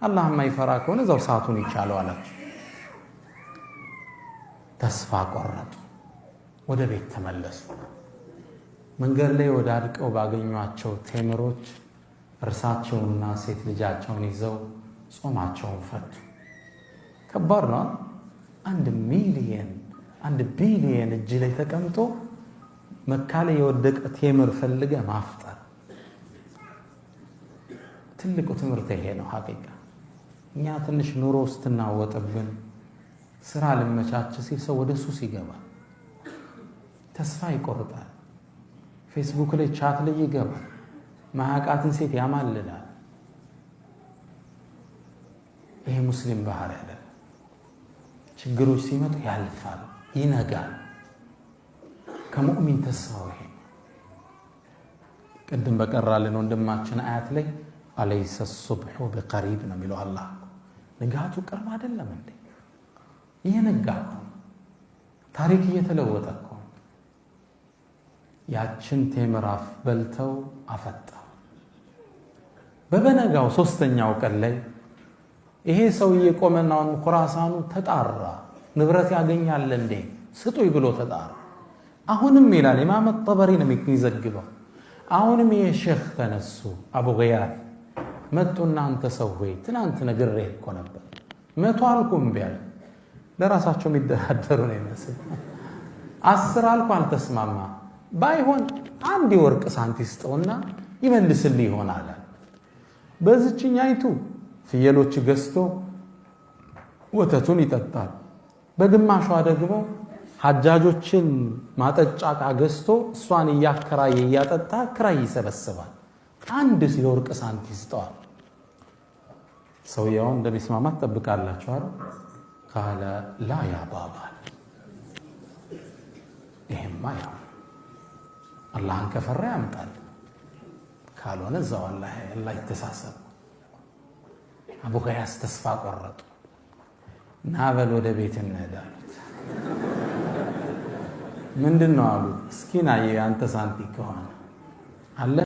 አላህ የማይፈራ ከሆነ እዛው ሰዓቱን ይቻለው አላቸው። ተስፋ ቆረጡ። ወደ ቤት ተመለሱ። መንገድ ላይ ወዳድቀው ባገኟቸው ቴምሮች እርሳቸውና ሴት ልጃቸውን ይዘው ጾማቸውን ፈቱ። ከባድ ነው። 1 ቢሊየን እጅ ላይ ተቀምጦ መካ ላይ የወደቀ ቴምር ፈልገ ማፍጠር። ትልቁ ትምህርት ይሄ ነው። ሐቂቃ እኛ ትንሽ ኑሮ ስትናወጥብን ስራ ልመቻች ሲል ሰው ወደ ሱስ ይገባል፣ ተስፋ ይቆርጣል፣ ፌስቡክ ላይ ቻት ላይ ይገባል፣ ማያቃትን ሴት ያማልላል። ይሄ ሙስሊም ባህሪ አይደለም። ችግሮች ሲመጡ ያልፋል፣ ይነጋል። ከሙእሚን ተስፋው ይሄ ቅድም በቀራልን ወንድማችን አያት ላይ አለይሰ ሱብሑ ቢቀሪብ ነው የሚለው አላህ። ንጋቱ ቅርብ አይደለም እንዴ? እየነጋ እኮ ታሪክ እየተለወጠ እኮ። ያችን ቴምር በልተው አፈጣ። በበነጋው 3ኛው ቀን ላይ ይሄ ሰውዬ ቆመናውን ኩራሳኑ ተጣራ። ንብረት ያገኛል እንዴ ስጡኝ ብሎ ተጣራ። አሁንም ይላል ኢማም ጠበሪ ነው የሚዘግበው። አሁንም ይሄ ሼኽ ተነሱ፣ አቡ ገያት መጡና አንተ ሰው ሆይ ትናንት ነግሬህ እኮ ነበር 100 አልኩም ቢያል ለራሳቸው የሚደራደሩ ነው ይመስል 10 አልኩ አልተስማማ ባይሆን 1 የወርቅ ሳንቲ ስጠውና ይመልስልህ ይሆናል። በዚህኛይቱ ፍየሎች ገዝቶ ወተቱን ይጠጣል። በግማሿ ደግሞ ሐጃጆችን ማጠጫ ገዝቶ እሷን እያከራየ እያጠጣ ክራይ ይሰበስባል። 1 የወርቅ ሳንቲ ስጠዋል። ሰውየው እንደሚስማማት ጠብቃላችሁ አይደል? ካለ ላ ያ ባባ ይሄማ ያው አላህን ከፈራ ያምጣል፣ ካልሆነ እዛው አላህ ይተሳሰብ። አቡ ገያስ ተስፋ ቆረጡ። ና በል ወደ ቤት እንሄዳሉት። ምንድነው አሉት። እስኪ ና አንተ ሳንቲ ከሆነ አለ